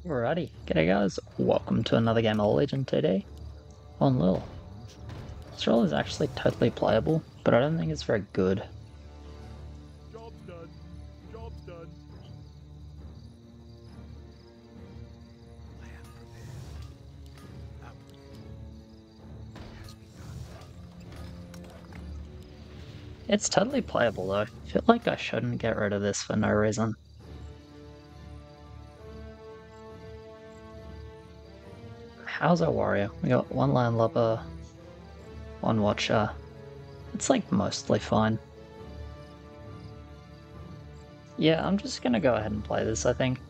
Alrighty, g'day guys, welcome to another game of Legend Td on LIHL. This role is actually totally playable, but I don't think it's very good. Job done. Job done. It's totally playable though. I feel like I shouldn't get rid of this for no reason. How's our warrior? We got one landlubber, one watcher. It's like mostly fine. Yeah, I'm just gonna go ahead and play this, I think.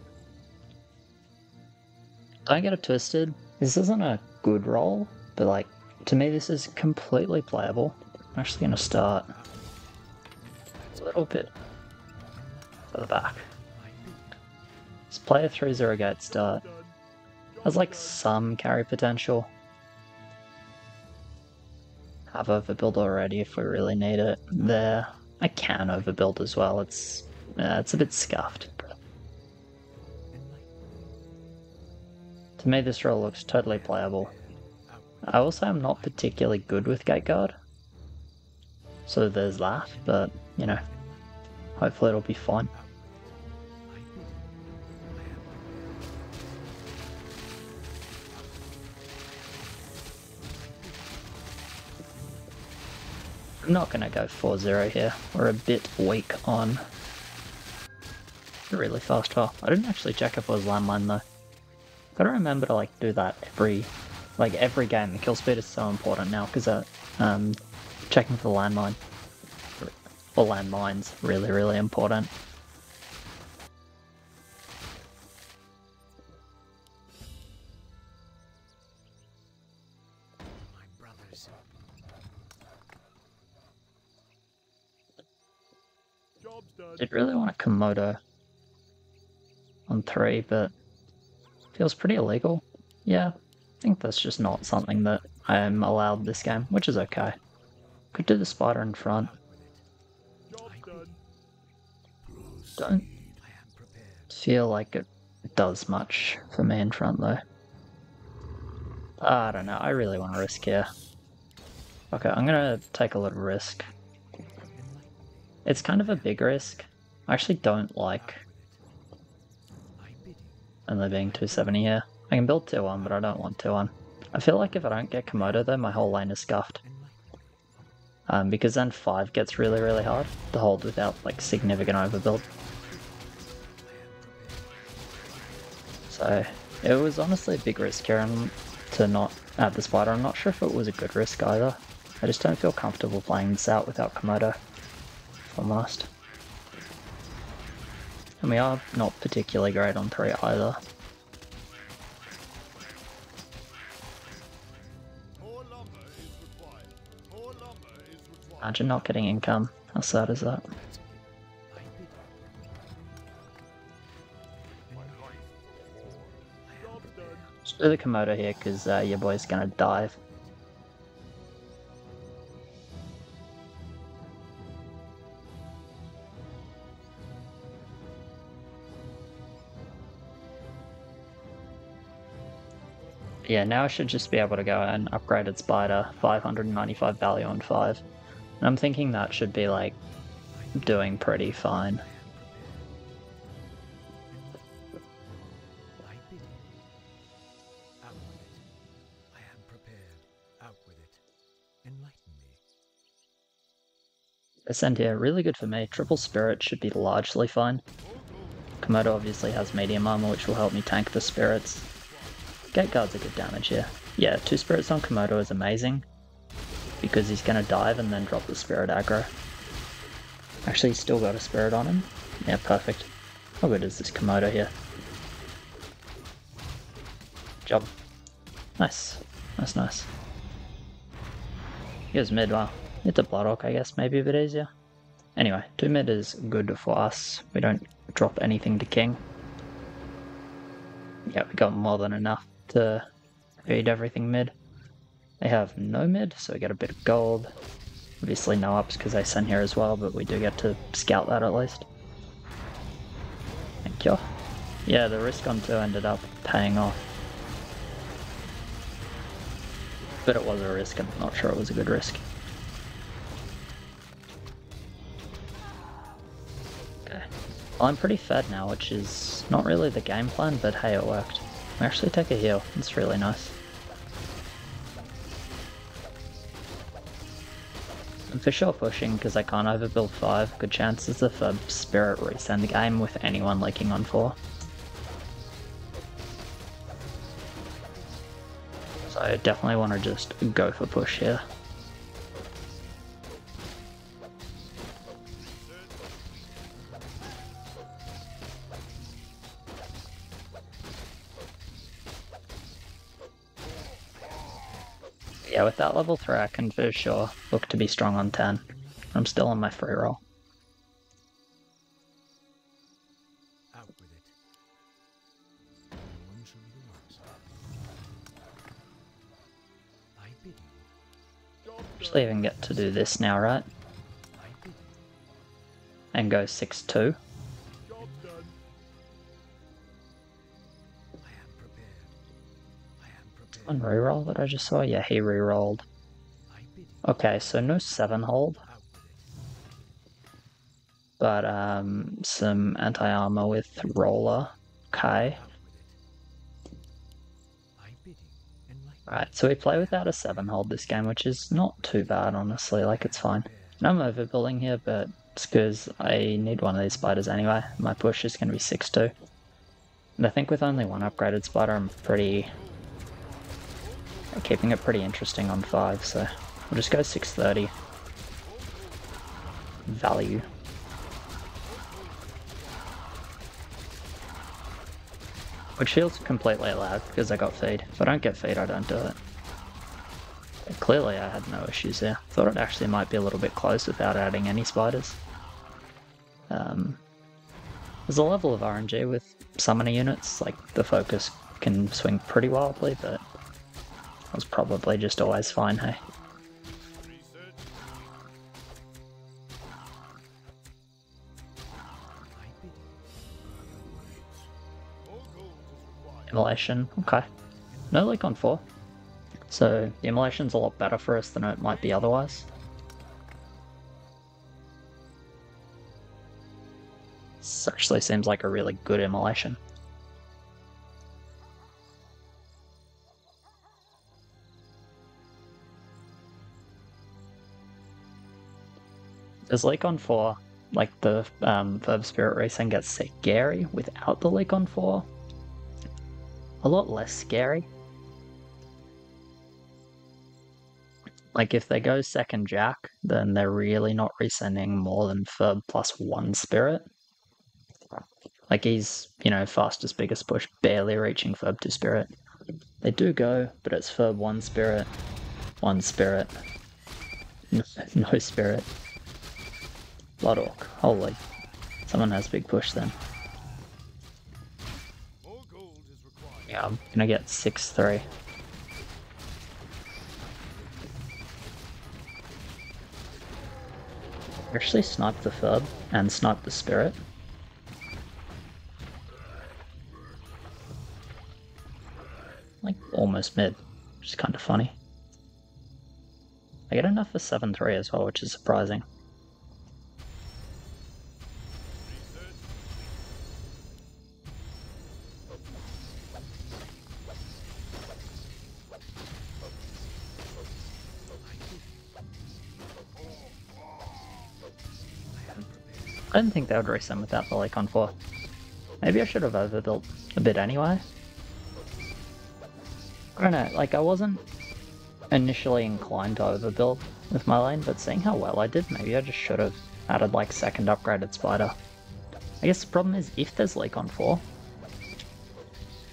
Don't get it twisted. This isn't a good role, but like, to me this is completely playable. I'm actually gonna start a little bit at the back. This player 3-0 gate start has like some carry potential. Have overbuild already if we really need it. There, I can overbuild as well. It's a bit scuffed. To me, this role looks totally playable. I will say I'm not particularly good with gate guard, so there's that. But you know, hopefully it'll be fine. I'm not going to go 4-0 here. We're a bit weak on really fast file. I didn't actually check if it was landmine though. Gotta remember to like do that every game. The kill speed is so important now because checking for landmine or landmines really important. Job's done. Did really want a Komodo on 3, but feels pretty illegal. Yeah, I think that's just not something that I am allowed this game, which is okay. Could do the spider in front. Job done. Don't feel like it does much for me in front though. I don't know, I really want to risk here. Okay, I'm gonna take a little risk. It's kind of a big risk. I actually don't like and there being 270 here. I can build 2-1, but I don't want 2-1. I feel like if I don't get Komodo though, my whole lane is scuffed. Because then 5 gets really hard to hold without like significant overbuild. So it was honestly a big risk here to not add the spider. I'm not sure if it was a good risk either. I just don't feel comfortable playing this out without Komodo, if I'm honest. And we are not particularly great on 3 either. Imagine not getting income. How sad is that? Just do the Komodo here because your boy's gonna dive. Yeah, now I should just be able to go and upgrade its spider, 595 value on 5. And I'm thinking that should be like doing pretty fine. Ascend here, really good for me. Triple Spirit should be largely fine. Komodo obviously has medium armor, which will help me tank the spirits. Gate guard's a good damage here. Yeah, 2 spirits on Komodo is amazing, because he's gonna dive and then drop the spirit aggro. Actually, he's still got a spirit on him. Yeah, perfect. How good is this Komodo here? Job. Nice. Nice. He goes mid, wow. Hit the Bloodhawk, I guess, maybe a bit easier. Anyway, 2 mid is good for us. We don't drop anything to king. Yeah, we got more than enough to feed everything mid. They have no mid, so we get a bit of gold. Obviously no ups because they sent here as well, but we do get to scout that at least. Thank you. Yeah, the risk on 2 ended up paying off. But it was a risk, I'm not sure it was a good risk. Okay. Well, I'm pretty fed now, which is not really the game plan, but hey, it worked. I actually take a heal, it's really nice. I'm for sure pushing because I can't overbuild 5. Good chances of a Spirit resend the game with anyone leaking on 4. So I definitely want to just go for push here. Yeah, with that level 3 I can for sure look to be strong on 10. I'm still on my free roll. Out with it. No one shall be the wiser. I bid you. Actually even get to do this now, right? I bid you. And go 6-2. Job done. I am prepared. I am prepared. On reroll that I just saw? Yeah, he rerolled. I bid you. Okay, so no 7 hold, Out with it. but some anti-armor with roller. Okay. Out with it. I bid you. Enlighten. Alright, so we play without a 7 hold this game, which is not too bad, honestly, like it's fine. And I'm overbuilding here, but it's because I need one of these spiders anyway. My push is going to be 6-2. And I think with only one upgraded spider, I'm keeping it pretty interesting on 5, so we'll just go 630. Value. Which feels completely allowed because I got feed. If I don't get feed, I don't do it. But clearly I had no issues there. Thought it actually might be a little bit close without adding any spiders. There's a level of RNG with summoner units, like the focus can swing pretty wildly, but it was probably just always fine, hey? Reset. I bid you. More gold is required. Immolation, okay. No leak on 4. So the immolation's a lot better for us than it might be otherwise. This actually seems like a really good immolation. There's leak on 4, like the Verb Spirit Racing gets scary without the leak on 4. A lot less scary. Like if they go second Jack, then they're really not resending more than Verb plus 1 Spirit. Like he's, you know, fastest biggest push, barely reaching Verb 2 Spirit. They do go, but it's Verb 1 Spirit, 1 Spirit, no Spirit. Blood Orc, holy. Someone has big push then. More gold is required. Yeah, I'm gonna get 6-3. Actually sniped the Verb and sniped the Spirit. Like almost mid, which is kind of funny. I get enough for 7-3 as well, which is surprising. Reset. I didn't think they would race them without the Lake on 4. Maybe I should have overbuilt a bit anyway. I don't know, like I wasn't initially inclined to overbuild with my lane, but seeing how well I did, maybe I just should have added like second upgraded spider. I guess the problem is if there's leak on 4,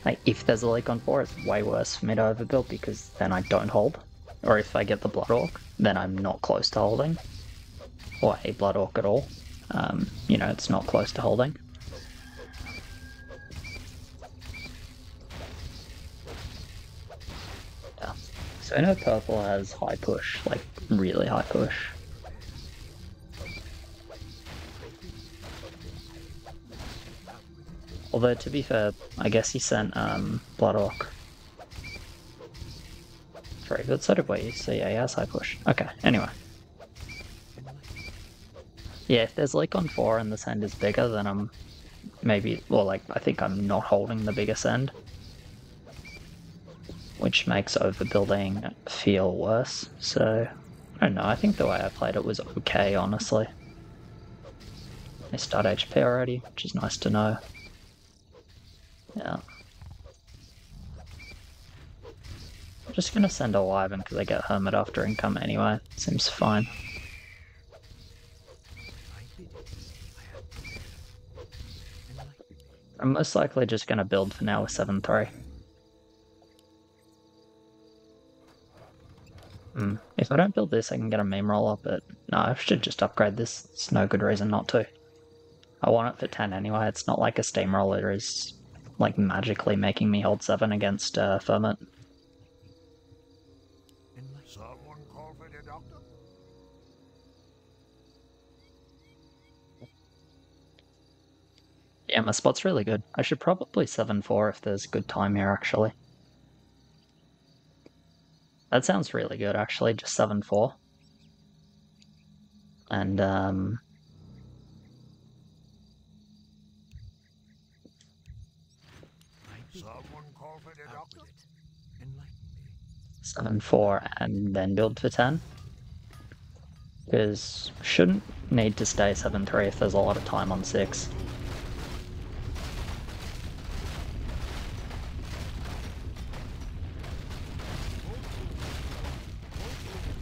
like if there's a leak on 4, it's way worse for me to overbuild because then I don't hold. Or if I get the Blood Orc, then I'm not close to holding. Or a Blood Orc at all. You know, it's not close to holding. Yeah. So I know purple has high push, like really high push. Although, to be fair, I guess he sent Blood Orc. Very good, so did we, so yeah, he has high push. Okay, anyway. Yeah, if there's Leak on 4 and this end is bigger, then I'm maybe, well, like, I think I'm not holding the biggest end. Which makes overbuilding feel worse, so I don't know, I think the way I played it was okay, honestly. They start HP already, which is nice to know. Yeah. I'm just gonna send a Wyvern because I get Hermit after income anyway. Seems fine. I'm most likely just gonna build for now with 7-3. If I don't build this, I can get a meme roller, but no, I should just upgrade this. There's no good reason not to. I want it for 10 anyway. It's not like a steamroller is like magically making me hold 7 against Ferment. Someone call for the doctor? Yeah, my spot's really good. I should probably 7-4 if there's good time here, actually. That sounds really good, actually, just 7-4. And, Someone call for the doctor? 7-4 and then build for 10. Because shouldn't need to stay 7-3 if there's a lot of time on 6.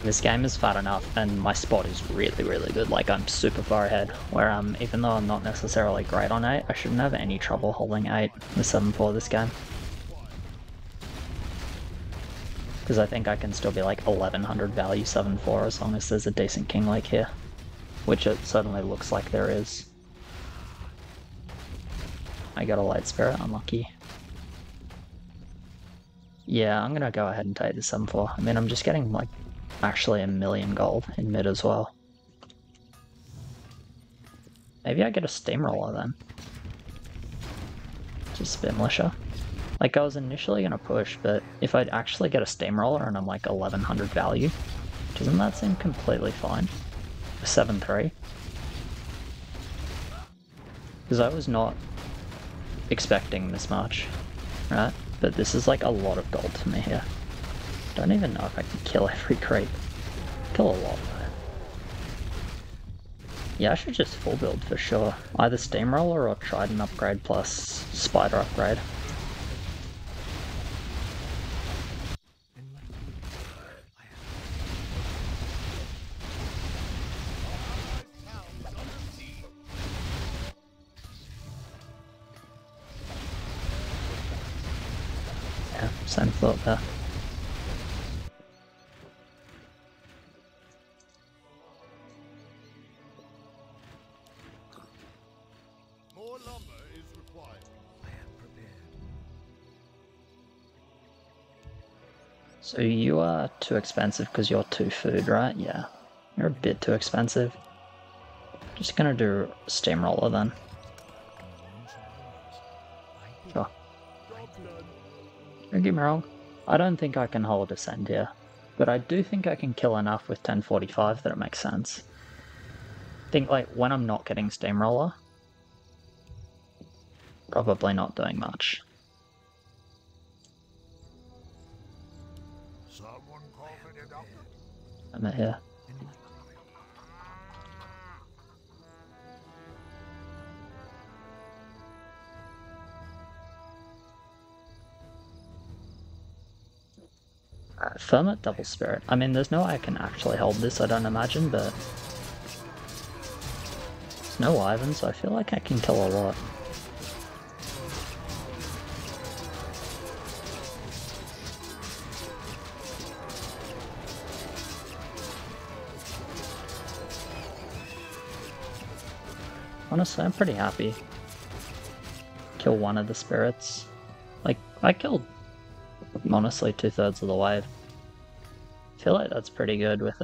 This game is fat enough and my spot is really, really good. Like, I'm super far ahead, where even though I'm not necessarily great on 8, I shouldn't have any trouble holding 8 with 7-4 this game. Because I think I can still be like 1100 value 7-4 as long as there's a decent King Lake here. Which it certainly looks like there is. I got a Light Spirit, unlucky. Yeah, I'm gonna go ahead and take the 7-4. I mean, I'm just getting like actually 1,000,000 gold in mid as well. Maybe I get a Steamroller then. Just Spin Militia. Like, I was initially gonna push, but if I'd actually get a Steamroller and I'm like 1100 value, doesn't that seem completely fine? 7-3. Because I was not expecting this much, right? But this is like a lot of gold for me here. Don't even know if I can kill every creep. Kill a lot though. Yeah, I should just full build for sure. Either Steamroller or Trident upgrade plus Spider upgrade. Yeah, same thought there. More lumber is required. I am prepared. So you are too expensive because you're 2 food, right? Yeah. You're a bit too expensive. Just gonna do Steamroller then. Sure. Don't get me wrong, I don't think I can hold Ascend here, but I do think I can kill enough with 1045 that it makes sense. I think like when I'm not getting Steamroller, probably not doing much. Someone call for the doctor? I'm here. Ferment Double Spirit. I mean, there's no way I can actually hold this, I don't imagine, but there's no Wyvern, so I feel like I can kill a lot. Honestly, I'm pretty happy. Kill one of the spirits. Like, I killed, honestly, 2/3 of the wave. I feel like that's pretty good with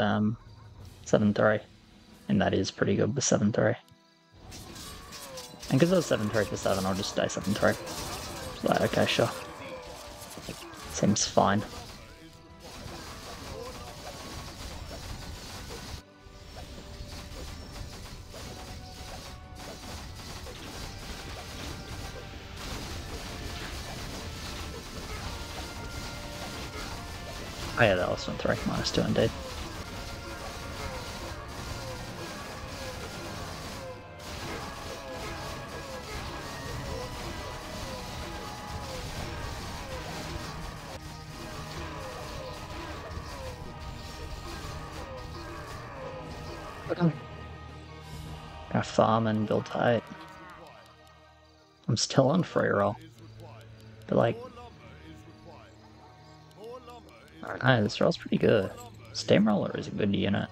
7-3. And that is pretty good with 7-3. And because I was 7-3 for 7, I'll just stay 7-3. Just like, okay, sure. Seems fine. Oh yeah, that was 1-3, -2 indeed. Gonna farm and build tight. I'm still on free roll. But like, I don't know, this roll's pretty good. Steamroller is a good unit.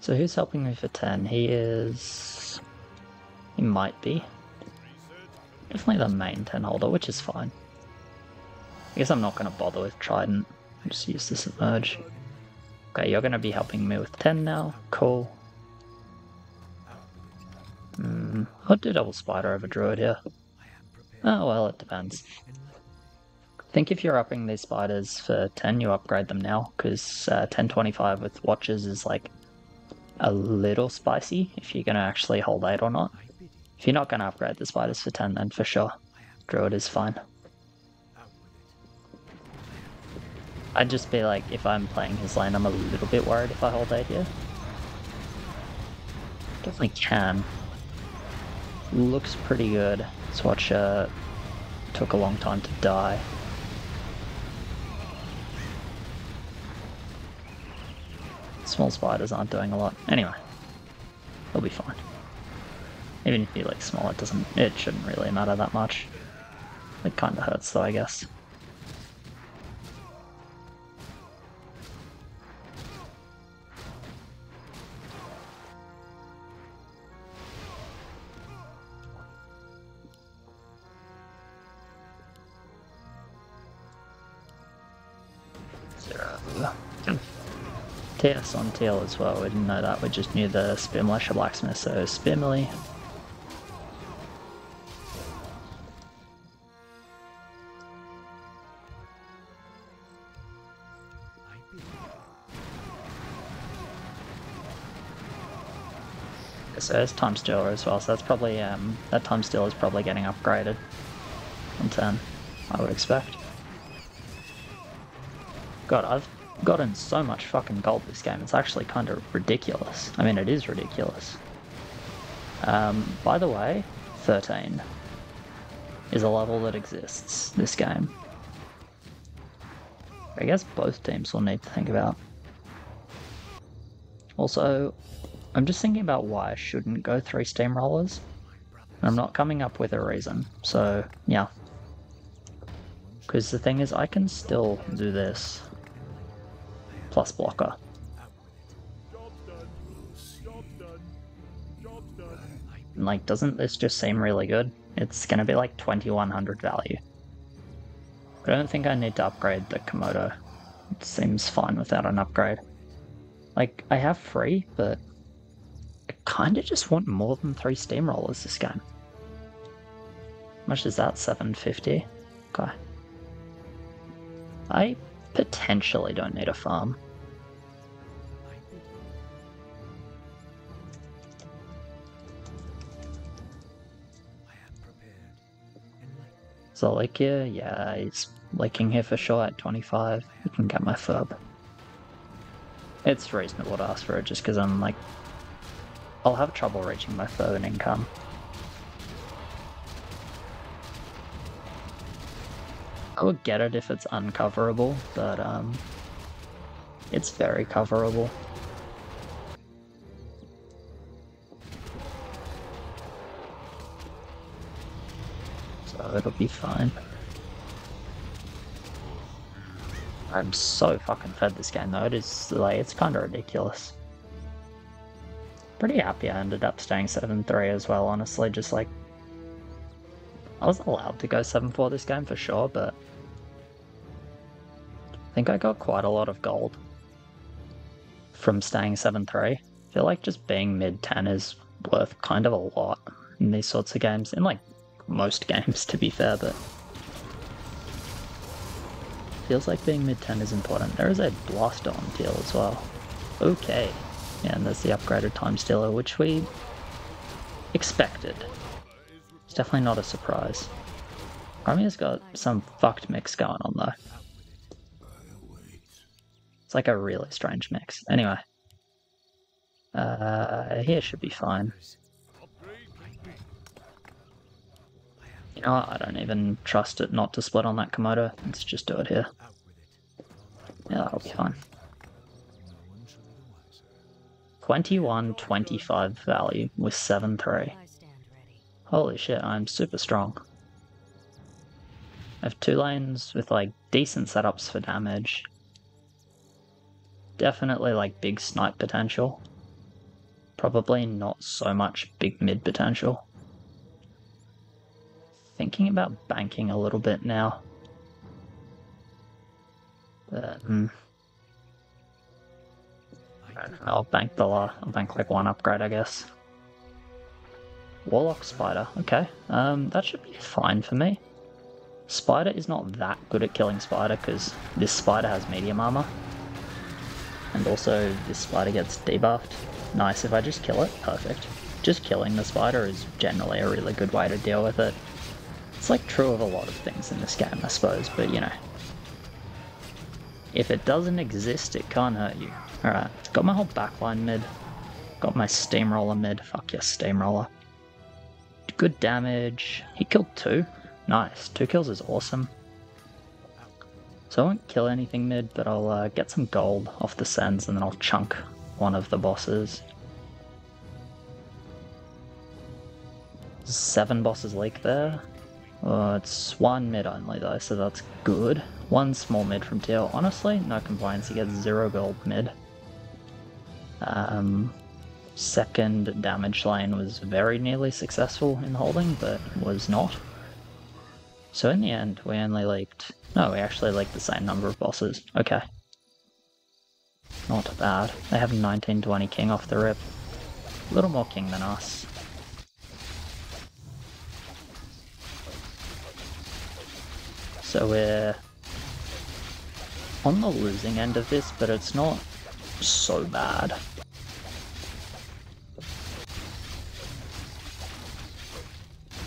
So who's helping me for 10? He might be. Definitely the main 10 holder, which is fine. I guess I'm not going to bother with Trident. I'll just use this at merge. Okay, you're going to be helping me with 10 now. Cool. I'll do double spider over druid here. Oh well, it depends. I think if you're upping these spiders for 10, you upgrade them now, because 1025 with watches is like a little spicy if you're going to actually hold 8 or not. If you're not going to upgrade the spiders for 10, then for sure, druid is fine. I'd just be like, if I'm playing his lane, I'm a little bit worried if I hold 8 here. Definitely can. Looks pretty good. Swatch took a long time to die. Small spiders aren't doing a lot. Anyway, they'll be fine. Even if you like small, it shouldn't really matter that much. It kinda hurts though, I guess. TS on TL as well, we didn't know that, we just knew the Td LIHL blacksmith, so Spimily. So there's Time Stealer as well, so that's probably, that Time Stealer is probably getting upgraded on 10, I would expect. God, I've gotten so much fucking gold this game, it's actually kind of ridiculous. I mean, it is ridiculous. By the way, 13 is a level that exists this game. I guess both teams will need to think about. Also, I'm just thinking about why I shouldn't go 3 steamrollers. I'm not coming up with a reason, so yeah. Because the thing is, I can still do this. Plus blocker. And like, doesn't this just seem really good? It's gonna be like 2100 value. But I don't think I need to upgrade the Komodo. It seems fine without an upgrade. Like, I have 3, but I kinda just want more than 3 steamrollers this game. How much is that? 750? Okay. I potentially don't need a farm. So like here, yeah, he's leaking here for sure at 25. We can get my furb. It's reasonable to ask for it just because I'm like, I'll have trouble reaching my furb and income. I would get it if it's uncoverable, but it's very coverable. So it'll be fine. I'm so fucking fed this game though, it's kinda ridiculous. Pretty happy I ended up staying 7-3 as well, honestly, just like, I was allowed to go 7-4 this game for sure, but I think I got quite a lot of gold from staying 7-3. I feel like just being mid-10 is worth kind of a lot in these sorts of games. In, like, most games, to be fair, but feels like being mid-10 is important. There is a Blaster on Teal as well. Okay. Yeah, and there's the upgraded Time Stealer, which we expected. It's definitely not a surprise. Chromia's got some fucked mix going on, though. It's like a really strange mix. Anyway. Here should be fine. You know what? I don't even trust it not to split on that Komodo. Let's just do it here. Yeah, that'll be fine. 21-25 value with 7-3. Holy shit, I'm super strong. I have 2 lanes with like decent setups for damage. Definitely like big snipe potential. Probably not so much big mid potential. Thinking about banking a little bit now. But, I'll bank like 1 upgrade, I guess. Warlock Spider, okay. That should be fine for me. Spider is not that good at killing Spider because this Spider has medium armor. And also this Spider gets debuffed. Nice, if I just kill it, perfect. Just killing the Spider is generally a really good way to deal with it. It's like true of a lot of things in this game, I suppose, but you know. If it doesn't exist, it can't hurt you. Alright, got my whole backline mid. Got my Steamroller mid. Fuck yes, Steamroller. Good damage. He killed 2. Nice. 2 kills is awesome. So I won't kill anything mid, but I'll get some gold off the sends and then I'll chunk one of the bosses. 7 bosses leak there. It's 1 mid only though, so that's good. 1 small mid from Teal. Honestly, no complaints. He gets 0 gold mid. Second damage lane was very nearly successful in holding, but was not. So in the end, we only leaked... No, we actually leaked the same number of bosses. Okay. Not bad. They have 19-20 king off the rip. A little more king than us. So we're on the losing end of this, but it's not so bad.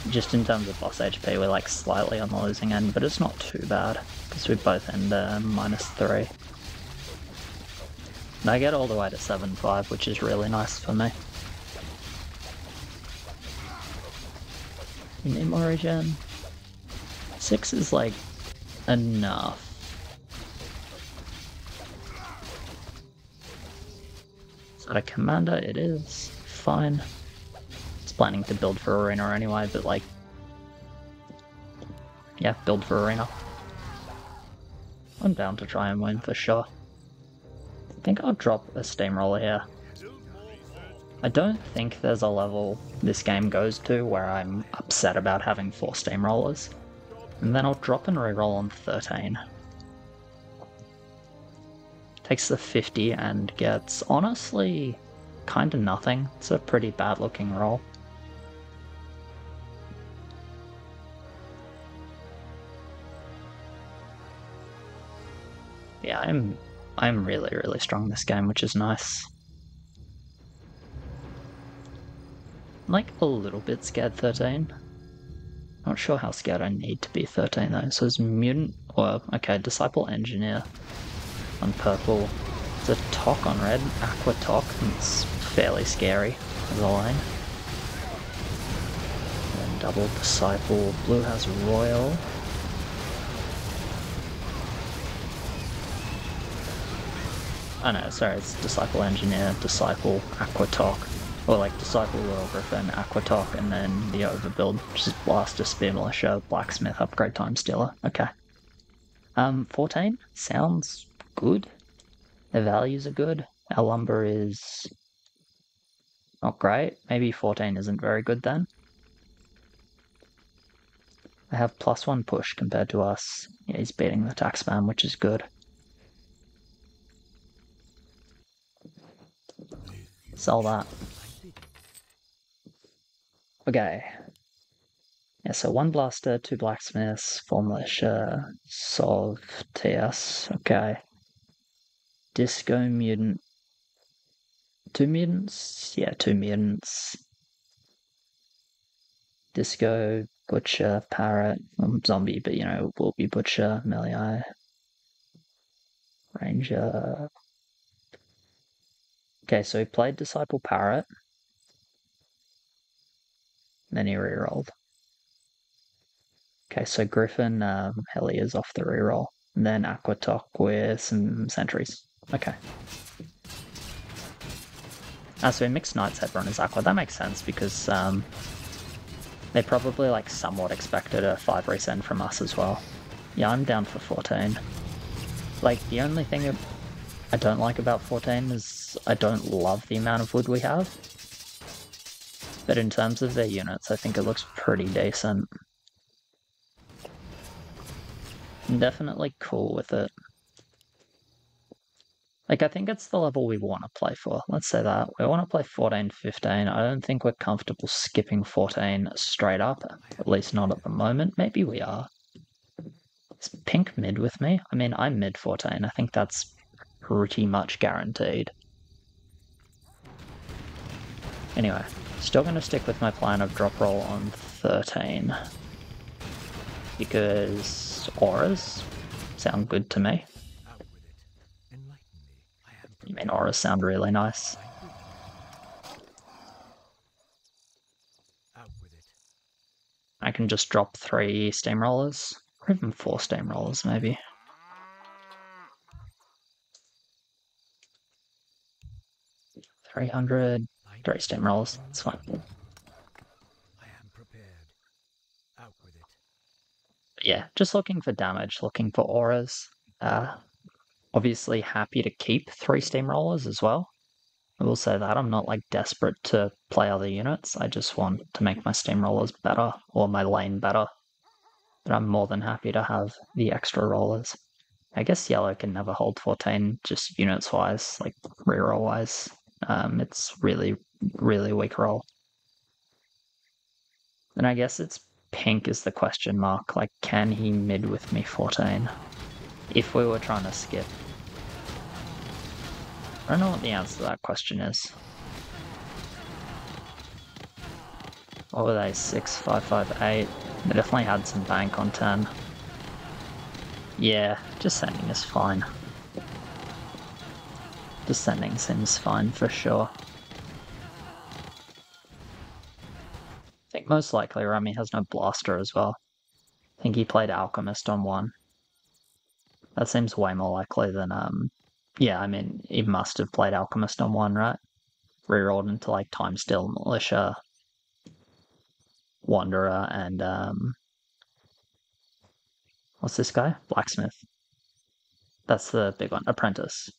Just in terms of boss HP, we're like slightly on the losing end, but it's not too bad, because we both end -3. And I get all the way to 7-5, which is really nice for me. You need more regen? 6 is like enough. Is that a commander? It is. Fine. It's planning to build for arena anyway, but like... yeah, build for arena. I'm down to try and win for sure. I think I'll drop a Steamroller here. I don't think there's a level this game goes to where I'm upset about having 4 Steamrollers. And then I'll drop and reroll on 13. Takes the 50 and gets, honestly, kinda nothing. It's a pretty bad looking roll. Yeah, I'm really, really strong this game, which is nice. I'm like a little bit scared 13. Not sure how scared I need to be 13 though. So it's Mutant, or okay, Disciple Engineer on purple. It's a Tok on red, Aqua Tok, it's fairly scary as a lane. And then double Disciple, blue has Royal. Oh no, sorry, it's Disciple Engineer, Disciple, Aqua Tok. Or like Disciple, Royal Griffin, Aqua Tok, and then the overbuild, which is Blaster, Spear Militia, Blacksmith, Upgrade Time Stealer. Okay. 14 sounds good. The values are good. Our lumber is not great. Maybe 14 isn't very good then. I have +1 push compared to us. Yeah, he's beating the attack spam, which is good. Sell that. Okay. Yeah, so 1 blaster, 2 blacksmiths, 4 militia, solve TS. Okay. Disco mutant. 2 mutants? Yeah, 2 mutants. Disco, butcher, parrot, zombie, but will be butcher, melee, ranger. Okay, so he played disciple parrot. Then he rerolled. Okay, so Griffin Heli is off the reroll. And then Aquatoc with some sentries. Okay. So he mixed Knight's Head on his Aqua. That makes sense because they probably somewhat expected a 5 resend from us as well. Yeah, I'm down for 14. The only thing I don't like about 14 is I don't love the amount of wood we have. But in terms of their units, I think it looks pretty decent. I'm definitely cool with it. I think it's the level we want to play for. Let's say that. We want to play 14, 15. I don't think we're comfortable skipping 14 straight up. At least not at the moment. Maybe we are. Is Pink mid with me? I mean, I'm mid 14. I think that's pretty much guaranteed. Anyway, still going to stick with my plan of drop roll on 13. Because auras sound good to me. You mean auras sound really nice? I can just drop 3 steamrollers, or even 4 steamrollers maybe. $300, 3 steamrollers, it's fine. Yeah, just looking for damage, looking for auras. Obviously happy to keep 3 steamrollers as well. I will say that I'm not desperate to play other units. I just want to make my steamrollers better or my lane better. But I'm more than happy to have the extra rollers. I guess yellow can never hold 14 just units wise, reroll wise. It's really, really weak roll. And I guess it's pink is the question mark. Can he mid with me 14? If we were trying to skip. I don't know what the answer to that question is. What were they? 6, 5, 5, 8. They definitely had some bank on 10. Yeah, just sending is fine. Just sending seems fine for sure. I think most likely Remy has no blaster as well. I think he played Alchemist on 1. That seems way more likely than, yeah, I mean, he must have played Alchemist on 1, right? Rerolled into, Time Still, Militia, Wanderer, and, what's this guy? Blacksmith. That's the big one. Apprentice.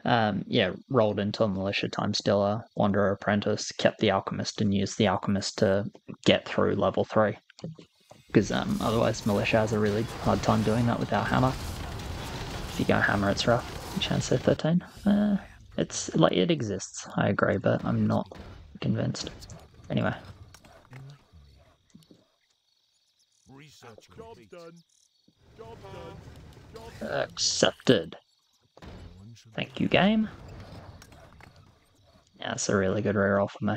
Yeah, rolled into a Militia, Time Stiller, Wanderer, Apprentice, kept the Alchemist, and used the Alchemist to get through level 3. Because otherwise Militia has a really hard time doing that without Hammer. If you go Hammer, it's rough. Chance of 13. It's it exists, I agree, but I'm not convinced. Anyway. Accepted. Thank you, game. Yeah, that's a really good reroll for me.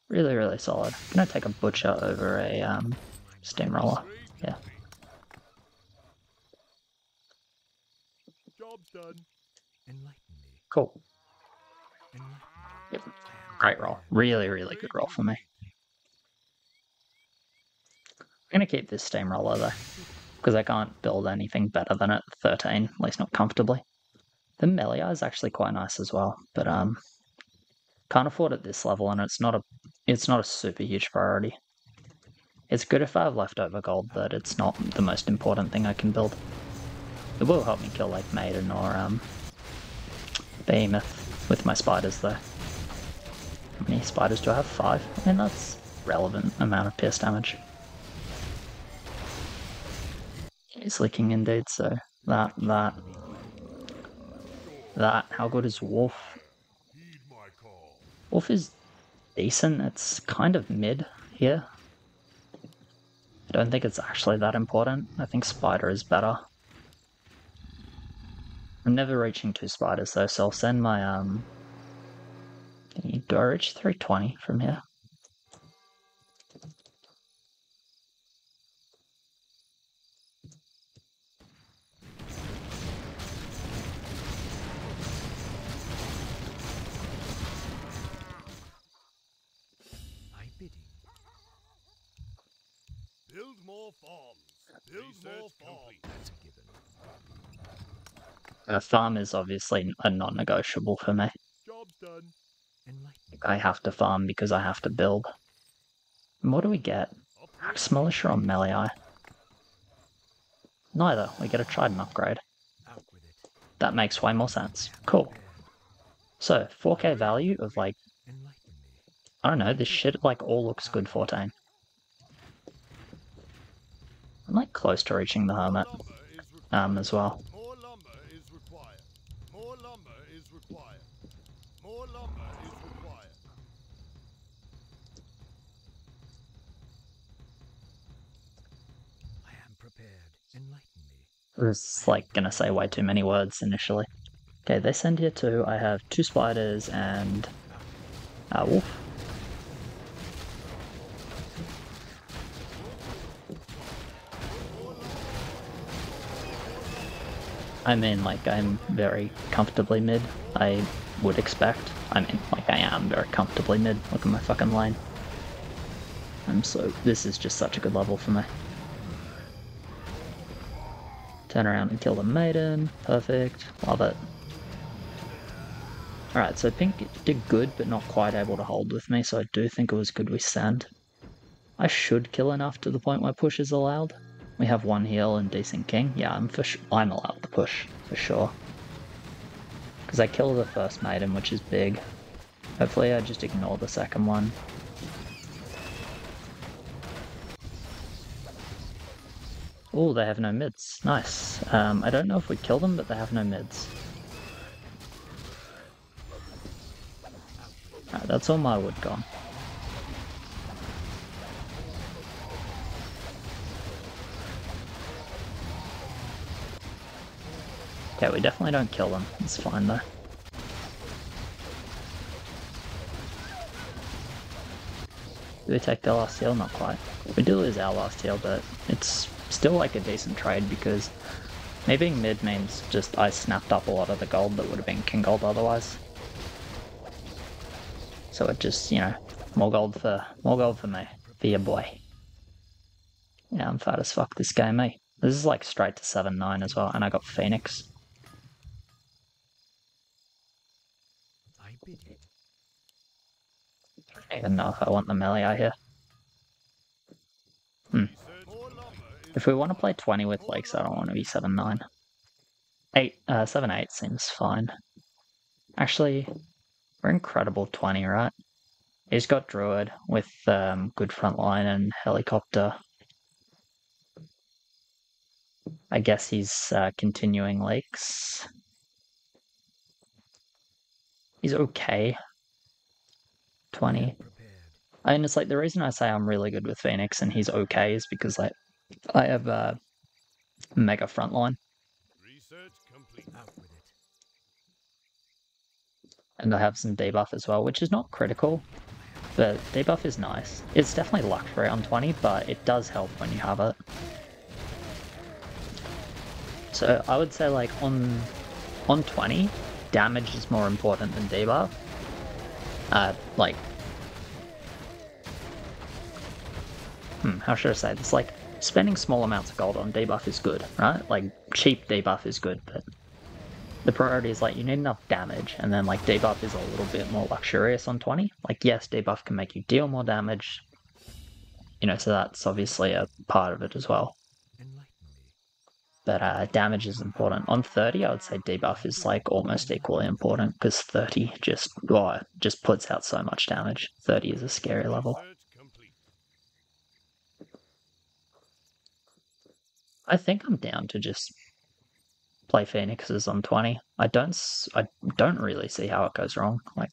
Really, really solid. I'm gonna take a butcher over a steamroller. Yeah. Cool. Yep. Great roll. Really, really good roll for me. I'm gonna keep this steamroller though, because I can't build anything better than it at 13, at least not comfortably. The melee is actually quite nice as well, but can't afford at this level, and it's not a super huge priority. It's good if I have leftover gold, but it's not the most important thing I can build. It will help me kill Maiden or Behemoth with my spiders though. How many spiders do I have? 5? I mean, that's relevant amount of pierce damage. He's leaking indeed, so that. How good is Wolf? Wolf is decent, it's kind of mid here. I don't think it's actually that important. I think Spider is better. I'm never reaching 2 spiders though, so I'll send my do I reach 320 from here? I bidding. Build more farms. Build more farms. That's a given. Farm is obviously a non-negotiable for me. Job's done. Enlighten. I have to farm because I have to build. And what do we get? Axe Militia or Melee? Neither. We get a Trident upgrade. Out with it. That makes way more sense. Cool. So, 4k value of like, Enlighten me. I don't know, this shit like all looks good 14. I'm like close to reaching the Hermit as well. More lumber is required. More lumber is required. More lumber is required. I am prepared. Enlighten me. I was like gonna say way too many words initially. Okay, they send here too. I have 2 spiders and a wolf. I mean, like, I'm very comfortably mid, I would expect. I mean, like, I am very comfortably mid. Look at my fucking lane. This is just such a good level for me. Turn around and kill the maiden. Perfect. Love it. Alright, so pink did good, but not quite able to hold with me, so I do think it was good we send. I should kill enough to the point where push is allowed. We have 1 heal and decent king. Yeah, I'm allowed to push, for sure. Because I kill the first maiden, which is big. Hopefully I just ignore the second one. Oh, they have no mids. Nice. I don't know if we kill them, but they have no mids. Alright, that's all my wood gone. Okay, we definitely don't kill them. It's fine though. Do we take their last heal? Not quite. We do lose our last heal, but it's still like a decent trade because me being mid means just I snapped up a lot of the gold that would have been king gold otherwise. So it just, you know, more gold for me, for your boy. Yeah, I'm fat as fuck this game, eh? This is like straight to 7-9 as well, and I got Phoenix. I bid it. I don't even know if I want the melee here. If we want to play 20 with Lakes, I don't want to be 7-9. 7-8 seems fine. Actually, we're incredible 20, right? He's got Druid with good front line and helicopter. I guess he's continuing Lakes. He's okay. 20. And it's like the reason I say I'm really good with Phoenix and he's okay is because like I have mega frontline. Research complete. Out with it. And I have some debuff as well, which is not critical, but debuff is nice. It's definitely luck for it on 20, but it does help when you have it. So I would say like on 20, damage is more important than debuff. How should I say this? Like, spending small amounts of gold on debuff is good, right? Like, cheap debuff is good, but the priority is, like, you need enough damage, and then, like, debuff is a little bit more luxurious on 20. Like, yes, debuff can make you deal more damage, you know, so that's obviously a part of it as well. But damage is important. On 30, I would say debuff is, like, almost equally important, because 30 just puts out so much damage. 30 is a scary level. I think I'm down to just play Phoenixes on 20. I don't really see how it goes wrong. Like,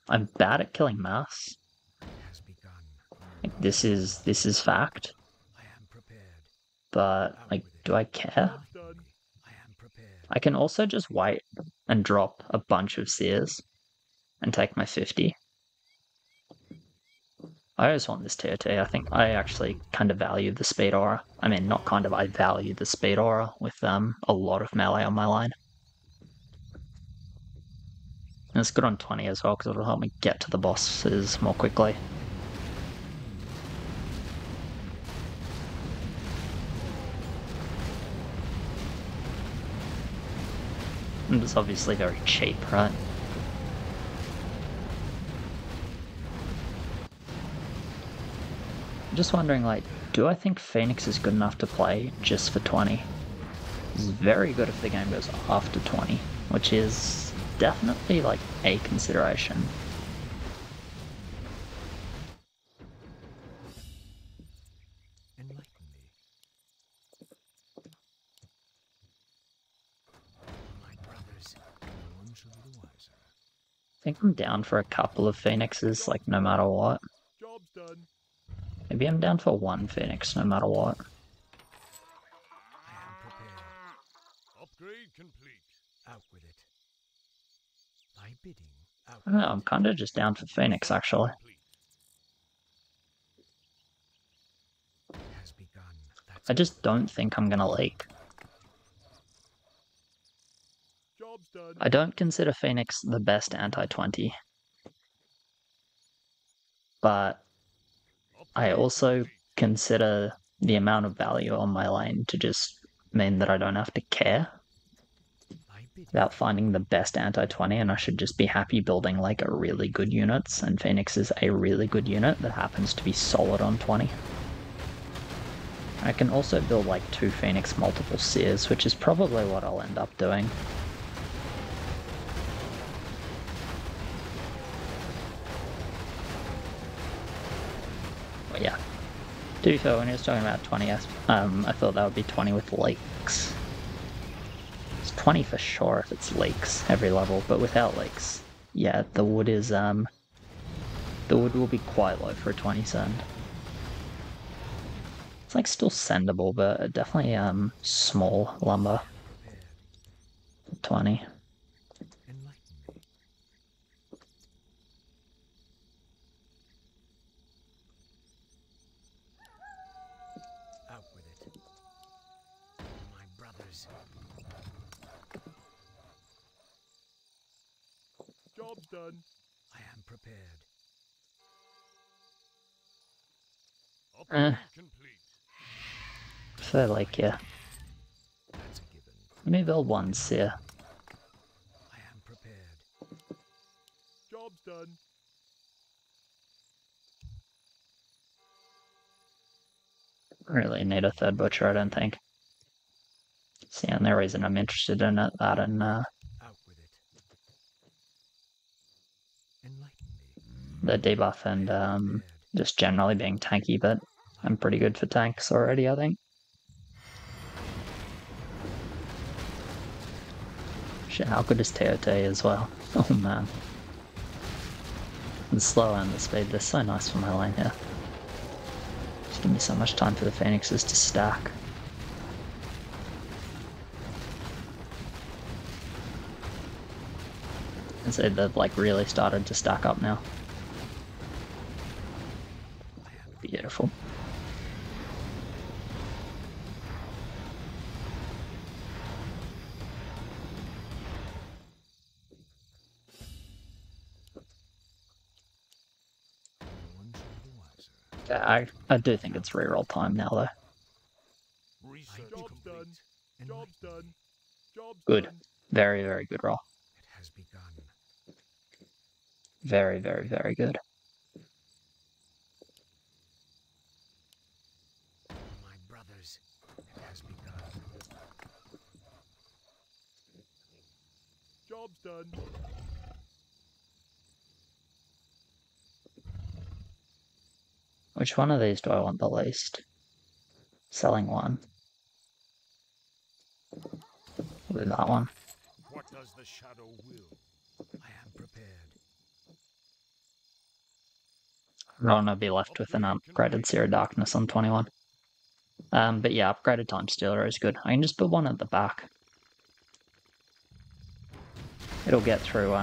I'm bad at killing mass. It has begun. Like, this is fact. I am prepared. But like, do I care? Job's done. I am prepared. I can also just wait and drop a bunch of seers and take my 50. I always want this tier 2. I think I actually kind of value the speed aura. I mean, not kind of, I value the speed aura with a lot of melee on my line. And it's good on 20 as well, because it'll help me get to the bosses more quickly. And it's obviously very cheap, right? I'm just wondering, like, do I think Phoenix is good enough to play just for 20? It's very good if the game goes after 20, which is definitely, like, a consideration. Enlighten me. My brothers, no one shall be the wiser. I think I'm down for a couple of Phoenixes, like, no matter what. Job's done. Maybe I'm down for one Phoenix, no matter what. I am prepared. Upgrade complete. Out with it. Thy bidding. Out I don't know, I'm kind of just down for Phoenix, actually. Complete. has begun. That's I just don't think I'm gonna leak. Job's done. I don't consider Phoenix the best anti-20. But I Upgrade also complete. consider the amount of value on my lane to just mean that I don't have to care thy bidding. about finding the best anti-20, and I should just be happy building like a really good units, and Phoenix is a really good unit that happens to be solid on 20. I can also build like 2 Phoenix multiple seers, which is probably what I'll end up doing. But yeah. To be fair, when he was talking about 20, I thought that would be 20 with leaks. It's 20 for sure if it's leaks every level, but without leaks, yeah, the wood is the wood will be quite low for a 20 send. It's like still sendable, but definitely small lumber. Prepared. 20. Enlighten me. Out with it. My brothers. Job's done. I am prepared. Upgrade complete. So like, yeah, That's a given. let me build one seer. I am prepared. Job's done. Really need a third butcher, I don't think. It's the only reason I'm interested in it, that and Out with it. Enlighten me. the debuff and Prepared. just generally being tanky, but I'm pretty good for tanks already, I think. Shit, how good is TOT as well? Oh man. The slow and the speed, they're so nice for my lane here. Just give me so much time for the Phoenixes to stack. And so they've like really started to stack up now. Beautiful. No one shall be the wiser. I do think it's reroll time now though. Research Job's done. Enlighten Job's done. Job's Good. done. Very, very good roll. It has begun. Very, very, very good. My brothers. It has begun. Job's done. Which one of these do I want the least? Selling one. We'll do that one. What does the shadow will? I am prepared. I don't want to be left with an upgraded Seer of Darkness on 21. But yeah, upgraded Time Stealer is good. I can just put one at the back. It'll get through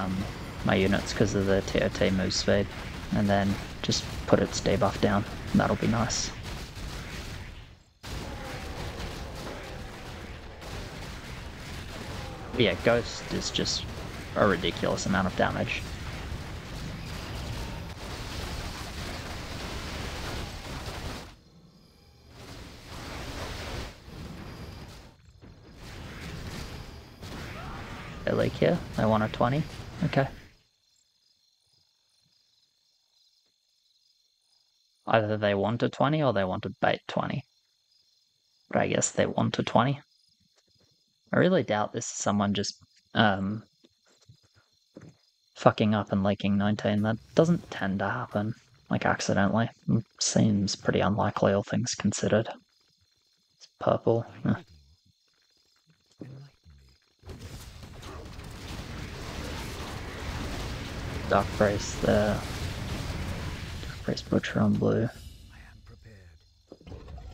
my units because of the TOT move speed, and then just put its debuff down. That'll be nice. But yeah, Ghost is just a ridiculous amount of damage. They leak here. They want a 20. Okay. Either they want a 20 or they want a bait 20. But I guess they want a 20. I really doubt this is someone just fucking up and leaking 19. That doesn't tend to happen, like accidentally. Seems pretty unlikely, all things considered. It's purple. Dark Brace there. Dark Brace Butcher on blue.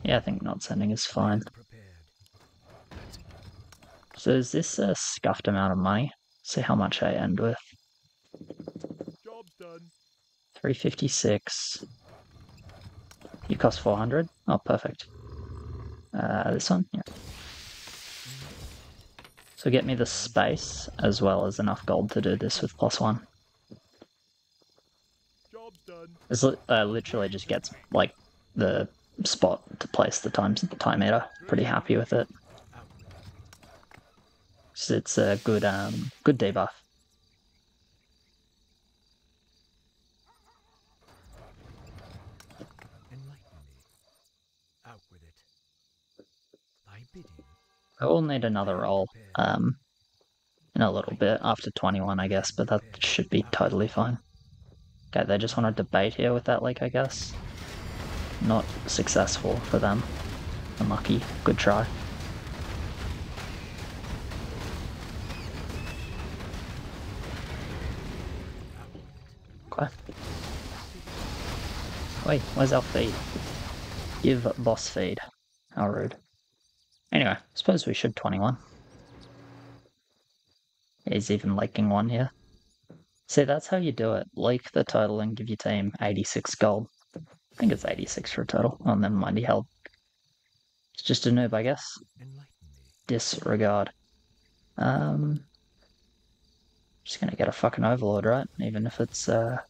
Yeah, I think not sending is fine. So is this a scuffed amount of money? See how much I end with. Job's done. 356. You cost 400? Oh, perfect. This one? Yeah. So get me the space, as well as enough gold to do this with +1. Job's done. This literally just gets, like, the spot to place the time meter. Pretty happy with it. So it's a good debuff. I will need another roll in a little bit, after 21 I guess, but that should be totally fine. Okay, they just want to debate here with that leak, I guess. Not successful for them. Unlucky. Good try. Okay. Wait, where's our feed? Give boss feed. How rude. Anyway, suppose we should 21. He's even leaking one here. See, that's how you do it. Leak the total and give your team 86 gold. I think it's 86 for a total. Oh, never mind, he held. It's just a noob, I guess. Disregard. Just gonna get a fucking Overlord, right? Even if it's not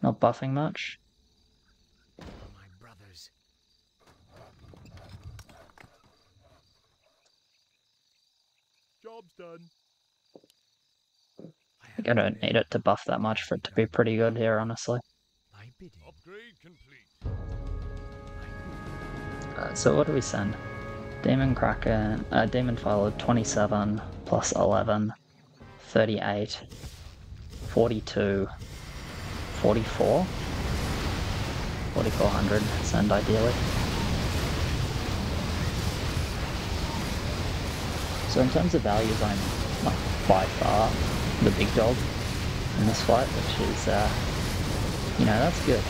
buffing much. Job's done. I don't need it to buff that much for it to be pretty good here, honestly. Upgrade complete. So what do we send? Demon Kraken, Demon Filer 27 plus 11, 38, 42, 44, 4400 send ideally. So in terms of values, I'm by far the big dog in this fight, which is, you know, that's good.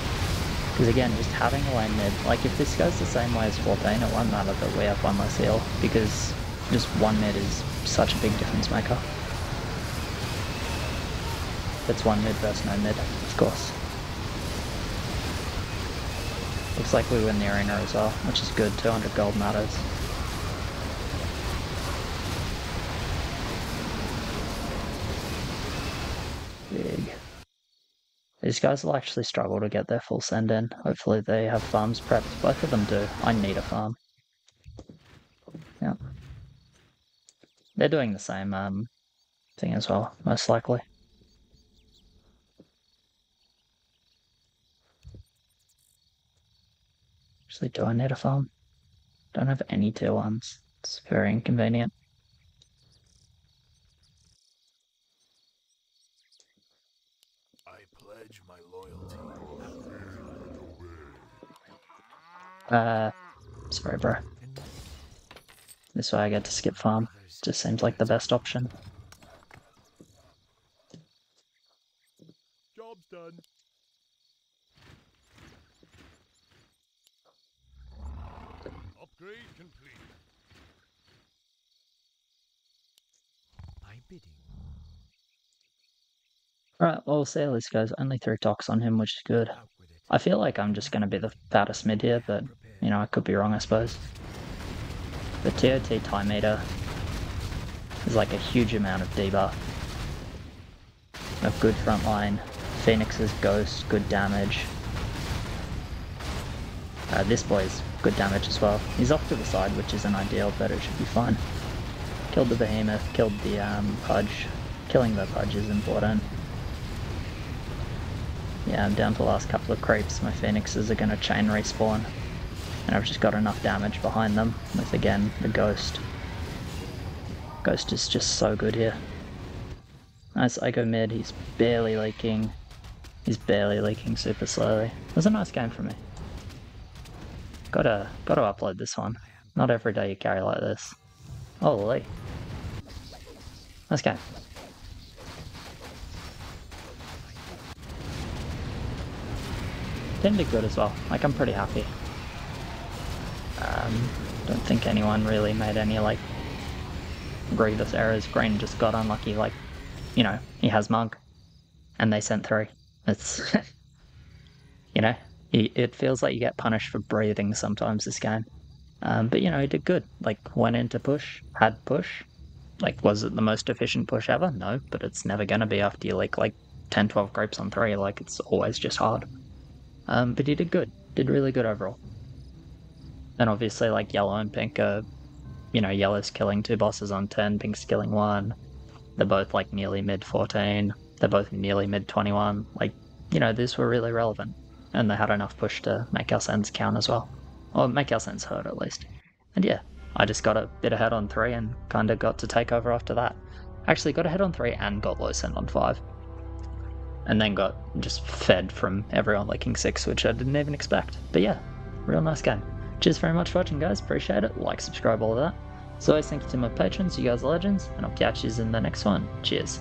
Because again, just having a lane mid, like if this goes the same way as 14, it won't matter that we have one less heal, because just one mid is such a big difference maker. It's one mid versus no mid, of course. Looks like we win the arena as well, which is good, 200 gold matters. Big. These guys will actually struggle to get their full send in. Hopefully they have farms prepped. Both of them do. I need a farm. Yeah. They're doing the same thing as well, most likely. Actually, do I need a farm? Don't have any tier 1s. It's very inconvenient. I pledge my loyalty. Sorry, bro. This way I get to skip farm. Just seems like the best option. Job's done. Upgrade complete. My bidding. Alright, well, we'll see how this goes. Only 3 docks on him, which is good. Out with it. I feel like I'm just going to be the fattest mid here, but, you know, I could be wrong, I suppose. The TOT time meter is like a huge amount of debuff. A good front line. Phoenix's Ghost, good damage. This boy's good damage as well. He's off to the side, which isn't ideal, but it should be fine. Killed the Behemoth, killed the Pudge. Killing the Pudge is important. Yeah, I'm down to the last couple of creeps. My Phoenixes are going to chain respawn. And I've just got enough damage behind them with, again, the Ghost. Ghost is just so good here. Nice Psycho mid, he's barely leaking. He's barely leaking super slowly. It was a nice game for me. Gotta upload this one. Not every day you carry like this. Holy. Nice game. Team did good as well. Like, I'm pretty happy. Don't think anyone really made any, like, grievous errors. Green just got unlucky, like, you know, he has Monk. And they sent 3. It's, you know, it feels like you get punished for breathing sometimes this game. But, you know, he did good. Like, went into push, had push. Like, was it the most efficient push ever? No, but it's never gonna be after you leak, like, 10, 12 grapes on 3. Like, it's always just hard. But he did good. Did really good overall. And obviously, like, yellow and pink are, you know, yellow's killing 2 bosses on 10, pink's killing 1. They're both, like, nearly mid-14. They're both nearly mid-21. Like, you know, these were really relevant. And they had enough push to make our sends count as well. Or make our sends hurt, at least. And yeah, I just got a bit ahead on 3 and kind of got to take over after that. Actually, got ahead on 3 and got low send on 5. And then got just fed from everyone leaking 6, which I didn't even expect. But yeah, real nice game. Cheers very much for watching, guys. Appreciate it. Like, subscribe, all of that. As always, thank you to my patrons. You guys are legends. And I'll catch you in the next one. Cheers.